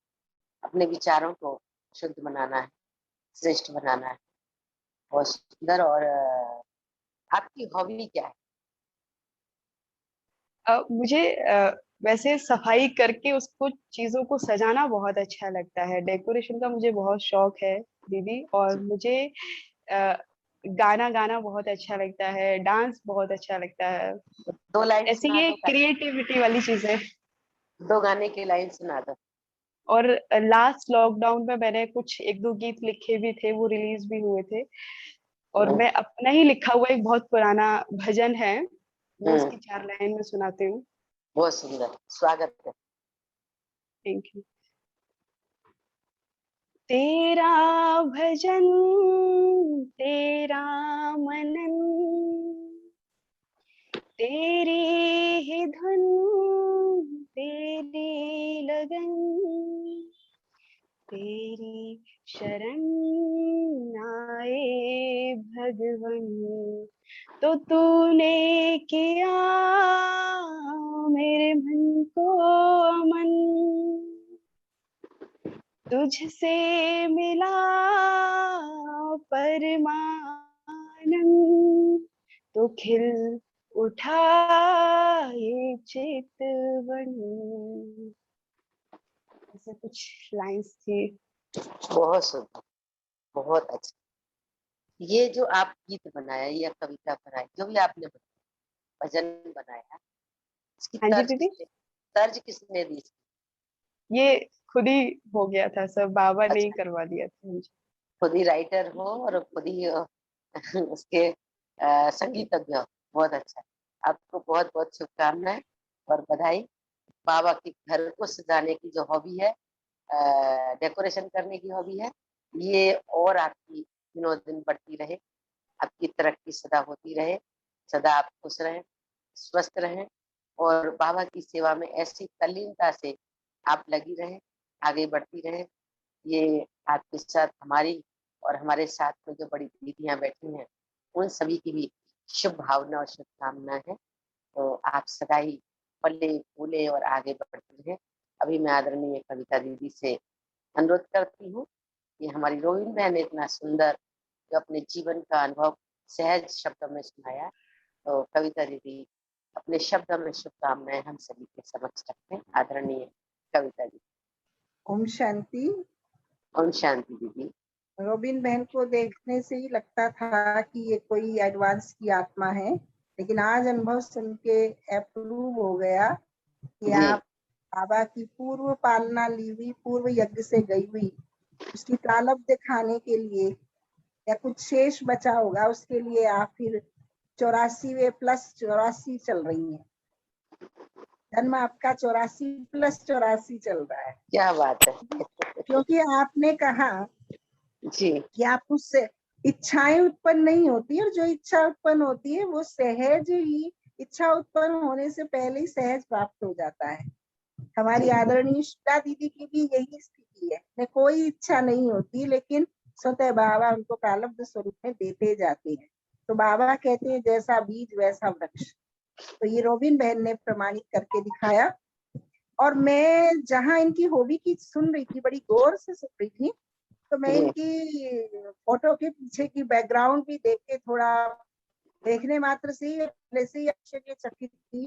अपने विचारों को शुद्ध बनाना है, श्रेष्ठ बनाना है। बहुत सुंदर। और आपकी हॉबी क्या है? मुझे वैसे सफाई करके उसको, चीजों को सजाना बहुत अच्छा लगता है। डेकोरेशन का मुझे बहुत शौक है दीदी। और जी। मुझे अ, गाना गाना बहुत अच्छा लगता है, डांस बहुत अच्छा लगता है। दो लाइन ऐसी सुना ये दो, क्रिएटिविटी वाली चीजें। दो गाने की लाइन सुना दो। और लास्ट लॉकडाउन में मैंने कुछ 1-2 गीत लिखे भी थे, वो रिलीज भी हुए थे। और हम्म, मैं अपना ही लिखा हुआ एक बहुत पुराना भजन है, वो हम्म, उसकी 4 लाइन में सुनाती हूँ। बहुत सुंदर। स्वागत है। Thank you. तेरा भजन, तेरा मनन, तेरी ही धुन, तेरी लगन, तेरी शरण आए भगवन। तो तूने किया मेरे मन को अमन, तुझसे मिला परमानंद, तो खिल उठा ये चितवन। ऐसे कुछ लाइंस थी। बहुत सुंदर। बहुत अच्छा। ये जो आप गीत बनाया या कविता बनाई, जो भी आपने बनाया, भजन बनाया, इसकी हाँ जी दीदी। तर्ज किसने दी? ये खुद ही हो गया था, सब बाबा ने ही अच्छा, करवा दिया था मुझे। खुद ही राइटर हो और खुद ही उसके संगीतज्ञ हो। बहुत अच्छा। आपको बहुत बहुत शुभकामनाएं और बधाई। बाबा के घर को सजाने की जो हॉबी है, डेकोरेशन करने की हॉबी है, ये और आपकी दिनों दिन बढ़ती रहे। आपकी तरक्की सदा होती रहे। सदा आप खुश रहें, स्वस्थ रहें और बाबा की सेवा में ऐसी तल्लीनता से आप लगी रहें, आगे बढ़ती रहें। ये आपके साथ हमारी और हमारे साथ में जो बड़ी दीदियां बैठी हैं, उन सभी की भी शुभ भावना और शुभकामना है। तो आप सदा ही फले फूले और आगे बढ़ते हैं। अभी मैं आदरणीय कविता दीदी से अनुरोध करती हूँ कि हमारी रोहिणी बहन ने इतना सुंदर जो अपने जीवन का अनुभव सहज शब्दों में सुनाया, तो कविता दीदी अपने शब्दों में शुभकामनाएं हम सभी के समक्ष रखते हैं। आदरणीय कविता दीदी। ओम शांति। ओम शांति दीदी। रोबिन बहन को देखने से ही लगता था कि ये कोई एडवांस की आत्मा है, लेकिन आज अनुभव सुन के अप्रूव हो गया कि जी आप बाबा की पूर्व पालना ली हुई, पूर्व यज्ञ से गई हुई, उसकी प्रारब्ध दिखाने के लिए या कुछ शेष बचा होगा उसके लिए आप फिर 84वें प्लस 84 चल रही हैं। जन्म आपका 84 प्लस 84 चल रहा है, क्या बात है। क्योंकि आपने कहा जी कि आप उससे इच्छाएं उत्पन्न नहीं होती, और जो इच्छा उत्पन्न होती है वो सहज ही, इच्छा उत्पन्न होने से पहले ही सहज प्राप्त हो जाता है। हमारी आदरणीय शीला दीदी की भी यही स्थिति है, उन्हें कोई इच्छा नहीं होती, लेकिन स्वतः बाबा उनको प्रारब्ध स्वरूप में देते जाते हैं। तो बाबा कहते हैं जैसा बीज वैसा वृक्ष। तो ये रोबिन बहन ने प्रमाणित करके दिखाया। और मैं जहाँ इनकी हॉबी की सुन रही थी, बड़ी गौर से सुन रही थी, तो मैं जी इनकी फोटो के पीछे की बैकग्राउंड भी देख के थोड़ा देखने मात्र से ही पहले से ही आश्चर्यचकित थी।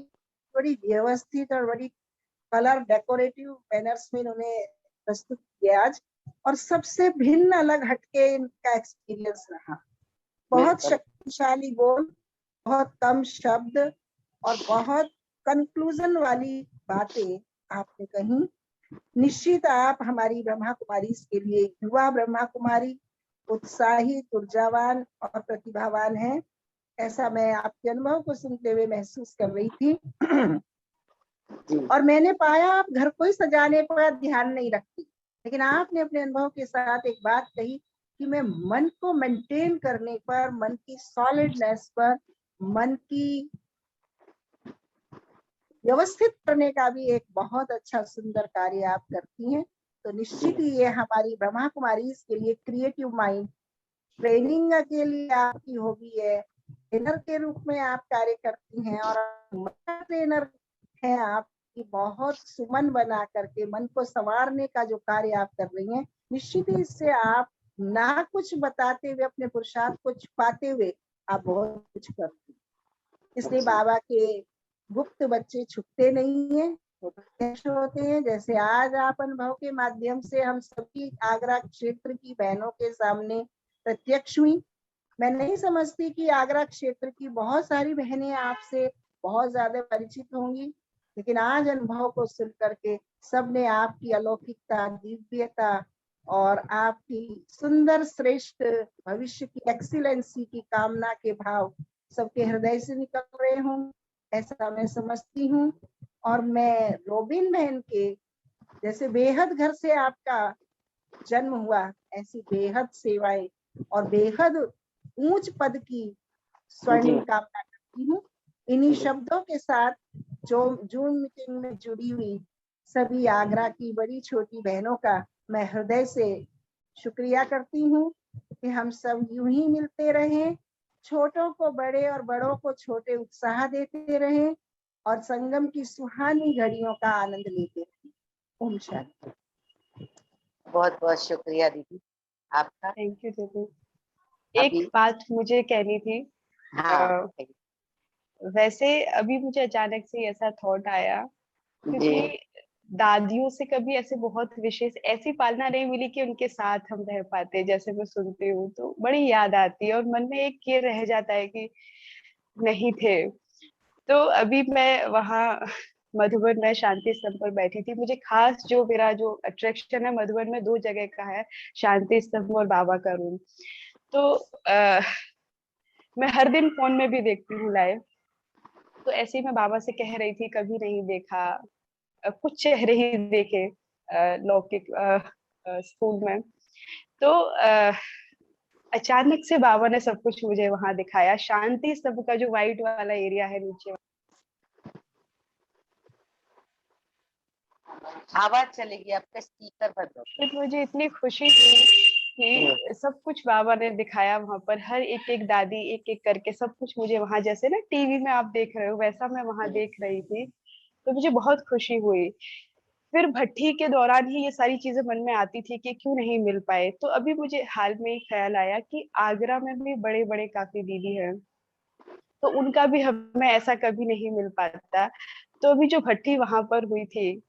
बड़ी व्यवस्थित और बड़ी कलर डेकोरेटिव बैनर्स में इन्होंने प्रस्तुत किया आज, और सबसे भिन्न अलग हटके इनका एक्सपीरियंस रहा। बहुत बिल्कुल। शक्तिशाली बोल, बहुत कम शब्द और बहुत कंक्लूजन वाली बातें आपने कही। निश्चित आप हमारी ब्रह्मा कुमारी के लिए युवा ब्रह्मा कुमारी उत्साहित, ऊर्जावान और प्रतिभावान है, ऐसा मैं आपके अनुभव को सुनते हुए महसूस कर रही थी। जी और मैंने पाया आप घर को ही सजाने पर ध्यान नहीं रखती, लेकिन आपने अपने अनुभव के साथ एक बात कही कि मैं मन को मेंटेन करने पर, मन की सॉलिडनेस पर, मन की व्यवस्थित करने का भी एक बहुत अच्छा सुंदर कार्य आप करती हैं। तो निश्चित ही ये हमारी ब्रह्मा कुमारी के लिए क्रिएटिव माइंड ट्रेनिंग के लिए आपकी हॉबी है। ट्रेनर के रूप में आप कार्य करती हैं, और ट्रेनर हैं आप कि बहुत सुमन बना करके मन को संवारने का जो कार्य आप कर रही हैं, निश्चित ही इससे आप ना कुछ बताते हुए, अपने पुरुषार्थ को छुपाते हुए आप बहुत कुछ करती हैं। इसलिए बाबा के गुप्त बच्चे छुपते नहीं है, वो प्रत्यक्ष होते हैं। जैसे आज आप अनुभव के माध्यम से हम सभी आगरा क्षेत्र की बहनों के सामने प्रत्यक्ष हुई। मैं नहीं समझती कि आगरा क्षेत्र की बहुत सारी बहनें आपसे बहुत ज्यादा परिचित होंगी, लेकिन आज अनुभव को सुन करके सबने आपकी अलौकिकता, दिव्यता और आपकी सुंदर श्रेष्ठ भविष्य की एक्सीलेंसी की कामना के भाव सबके हृदय से निकल रहे हों, ऐसा मैं समझती हूँ। और मैं रोबिन बहन के जैसे बेहद घर से आपका जन्म हुआ, ऐसी बेहद सेवाएं और बेहद ऊंच पद की स्वर्णिम कामना करती हूँ। इन्हीं शब्दों के साथ जो जून मीटिंग में जुड़ी हुई सभी आगरा की बड़ी छोटी बहनों का मैं हृदय से शुक्रिया करती हूँ कि हम सब यूं ही मिलते रहें, छोटों को बड़े और बड़ों को छोटे उत्साह देते रहें, और संगम की सुहानी घड़ियों का आनंद लेते रहें। ओम शांति। बहुत बहुत शुक्रिया दीदी आपका। थैंक यू दीदी। अभी एक बात मुझे कहनी थी। हाँ वैसे अभी मुझे अचानक से ऐसा थॉट आया, जी क्योंकि दादियों से कभी ऐसे बहुत विशेष ऐसी पालना नहीं मिली कि उनके साथ हम रह पाते। जैसे मैं सुनती हूँ तो बड़ी याद आती है और मन में एक ये रह जाता है कि नहीं थे। तो अभी मैं वहाँ मधुबन में शांति स्तंभ पर बैठी थी। मुझे खास जो मेरा जो अट्रैक्शन है मधुबन में दो जगह का है, शांति स्तंभ और बाबा का रूम। तो मैं हर दिन फोन में भी देखती हूँ लाइव। तो ऐसे ही मैं बाबा से कह रही थी कभी नहीं देखा, कुछ चेहरे ही देखे लौकिक स्कूल में। तो अचानक से बाबा ने सब कुछ मुझे वहां दिखाया। शांति स्तंभ का जो व्हाइट वाला एरिया है नीचे, आवाज चलेगी आपका, स्पीकर बंद हो। फिर मुझे इतनी खुशी हुई कि सब कुछ बाबा ने दिखाया वहां पर, हर एक एक दादी एक एक करके सब कुछ मुझे वहां, जैसे ना टीवी में आप देख रहे हो वैसा मैं वहां देख रही थी, तो मुझे बहुत खुशी हुई। फिर भट्ठी के दौरान ही ये सारी चीजें मन में आती थी कि क्यों नहीं मिल पाए, तो अभी मुझे हाल में ही ख्याल आया कि आगरा में भी बड़े बड़े काफी दीदी हैं, तो उनका भी हमें ऐसा कभी नहीं मिल पाता। तो अभी जो भट्ठी वहां पर हुई थी,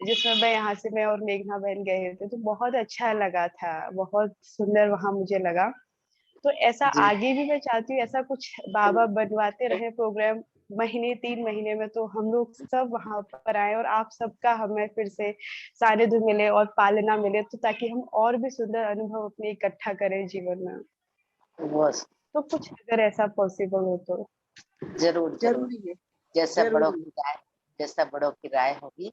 जिसमें मैं यहाँ से मैं और मेघना बहन गए थे, तो बहुत अच्छा लगा था, बहुत सुंदर वहां मुझे लगा। तो ऐसा जी आगे भी मैं चाहती हूँ, ऐसा कुछ बाबा बनवाते रहे प्रोग्राम, महीने 3 महीने में तो हम लोग सब वहां पर आए और आप सबका हमें फिर से सानिध्य मिले और पालना मिले, तो ताकि हम और भी सुंदर अनुभव अपने इकट्ठा करें जीवन में। बस तो कुछ अगर ऐसा पॉसिबल हो तो। जरूर जरूर, जरूरी है, जैसा बड़ों जरूरी की राय, जैसा बड़ों की राय होगी।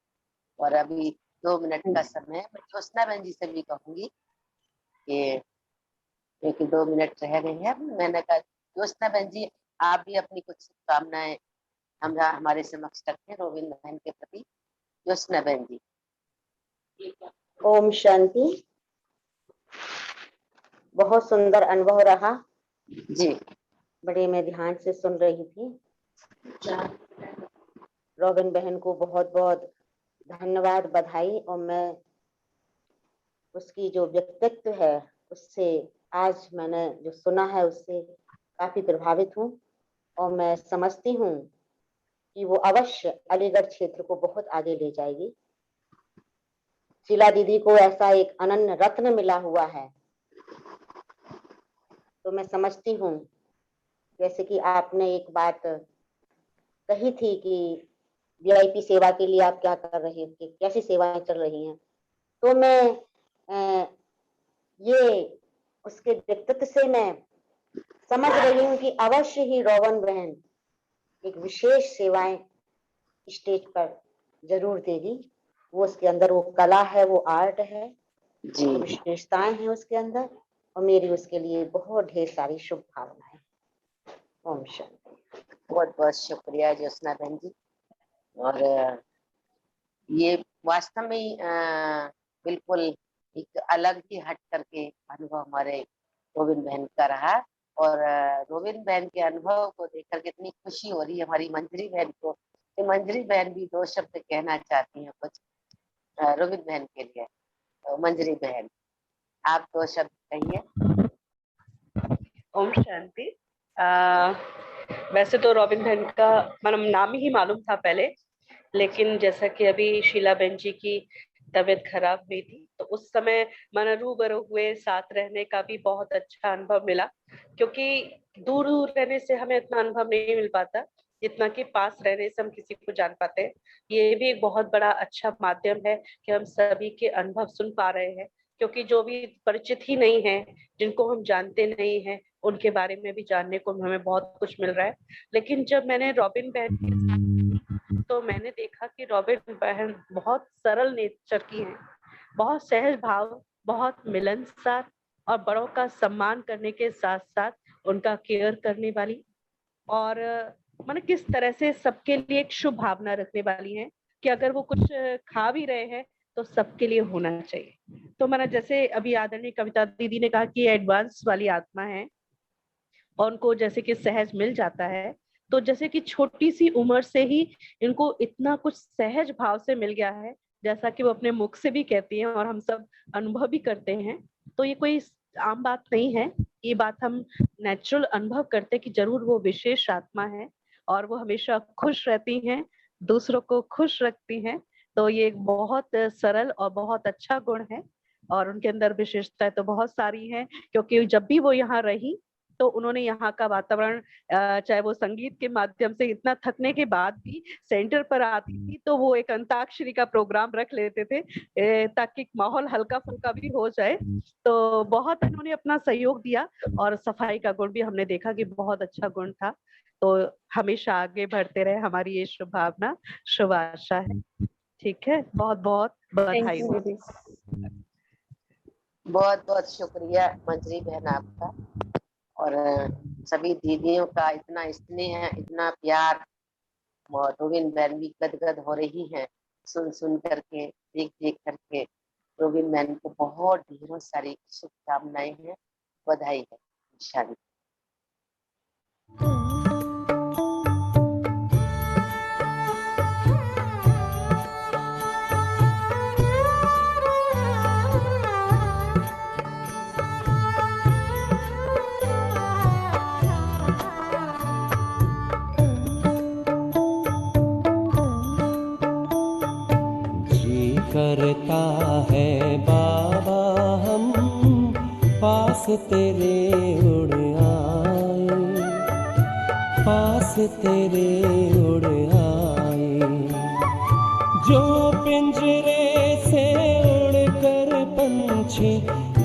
और अभी 2 मिनट का समय है, मैं ज्योत्सना बहन जी से भी कहूंगी कि क्योंकि 2 मिनट रह गए हैं, मैंने कहा ज्योत्सना बहन जी आप भी अपनी कुछ शुभकामनाएं हमारे समक्ष रखें रोविंद बहन के प्रति। ज्योत्सना बहन जी। ओम शांति। बहुत सुंदर अनुभव रहा जी बड़े, मैं ध्यान से सुन रही थी। रोबिन बहन को बहुत बहुत धन्यवाद, बधाई। और मैं उसकी जो व्यक्तित्व है उससे, आज मैंने जो सुना है उससे काफी प्रभावित हूँ, और मैं समझती हूँ कि वो अवश्य अलीगढ़ क्षेत्र को बहुत आगे ले जाएगी। शीला दीदी को ऐसा एक अनन्य रत्न मिला हुआ है, तो मैं समझती हूँ, जैसे कि आपने एक बात कही थी कि वीआईपी सेवा के लिए आप क्या कर रहे हैं, कैसी सेवाएं चल रही हैं, तो मैं ये उसके व्यक्तित्व से मैं समझ रही हूँ कि अवश्य ही रोवन बहन एक विशेष सेवाएं स्टेज पर जरूर देगी। वो उसके अंदर वो कला है, वो आर्ट है, जी वो विशेषताएं हैं उसके अंदर, और मेरी उसके लिए बहुत ढेर सारी शुभकामनाएं। ओम शांति। बहुत बहुत शुक्रिया ज्योत्सना बहन जी। और ये वास्तव में बिल्कुल एक अलग ही हट करके अनुभव हमारे रोबिन बहन का रहा। और रोबिन बहन के अनुभव को देखकर कितनी खुशी हो रही है हमारी मंजरी बहन को, कि मंजरी बहन भी 2 शब्द कहना चाहती हैं कुछ रोबिन बहन के लिए। तो मंजरी बहन आप 2 शब्द कहिए। ओम शांति। वैसे तो रॉबिन बहन का मतलब नाम ही मालूम था पहले, लेकिन जैसा कि अभी शीला बहन जी की तबीयत खराब हुई थी, तो उस समय मन रूबरू हुए, साथ रहने का भी बहुत अच्छा अनुभव मिला, क्योंकि दूर दूर रहने से हमें इतना अनुभव नहीं मिल पाता जितना कि पास रहने से हम किसी को जान पाते हैं। ये भी एक बहुत बड़ा अच्छा माध्यम है कि हम सभी के अनुभव सुन पा रहे हैं, क्योंकि जो भी परिचित ही नहीं है, जिनको हम जानते नहीं हैं, उनके बारे में भी जानने को हमें बहुत कुछ मिल रहा है। लेकिन जब मैंने रॉबिन बहन के साथ, तो मैंने देखा कि रॉबिन बहन बहुत सरल नेचर की हैं, बहुत सहज भाव, बहुत मिलनसार, और बड़ों का सम्मान करने के साथ साथ उनका केयर करने वाली, और माने किस तरह से सबके लिए एक शुभ भावना रखने वाली हैं कि अगर वो कुछ खा भी रहे हैं तो सबके लिए होना चाहिए। तो मैंने जैसे अभी आदरणीय कविता दीदी ने कहा कि एडवांस वाली आत्मा है और उनको जैसे कि सहज मिल जाता है, तो जैसे कि छोटी सी उम्र से ही इनको इतना कुछ सहज भाव से मिल गया है, जैसा कि वो अपने मुख से भी कहती हैं और हम सब अनुभव भी करते हैं। तो ये कोई आम बात नहीं है, ये बात हम नेचुरल अनुभव करते कि जरूर वो विशेष आत्मा है और वो हमेशा खुश रहती हैं, दूसरों को खुश रखती हैं। तो ये एक बहुत सरल और बहुत अच्छा गुण है, और उनके अंदर विशेषताएं तो बहुत सारी हैं, क्योंकि जब भी वो यहाँ रही तो उन्होंने यहाँ का वातावरण, चाहे वो संगीत के माध्यम से, इतना थकने के बाद भी सेंटर पर आती थी तो वो एक अंताक्षरी का प्रोग्राम रख लेते थे ताकि माहौल हल्का फुल्का भी हो जाए। तो बहुत उन्होंने अपना सहयोग दिया, और सफाई का गुण भी हमने देखा कि बहुत अच्छा गुण था। तो हमेशा आगे बढ़ते रहे, हमारी ये शुभ भावना, शुभ आशा है। ठीक है, बहुत बहुत थैंक बधाई यू हो। दीदी। बहुत बहुत शुक्रिया मंजरी बहन आपका, और सभी दीदियों का इतना स्नेह, इतना प्यार। और रोबिन बहन भी गदगद हो रही हैं सुन सुन करके, देख देख करके। प्रोविन मैन को बहुत ढेरों सारी शुभकामनाएं हैं, बधाई है। शांति। जी करता है बाबा हम पास तेरे उड़ आए, पास तेरे उड़ आए। जो पिंजरे से उड़कर पंछी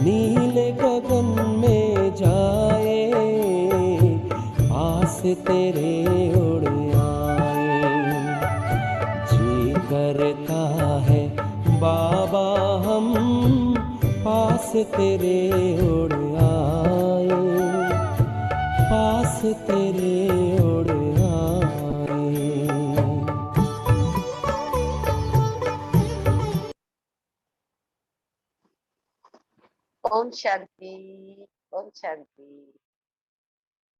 नीले गगन में जाए, पास तेरे उड़ आए। जी करता है बाबा हम पास तेरे उड़ आए, पास तेरे उड़ आए। ओम शांति, ओम शांति।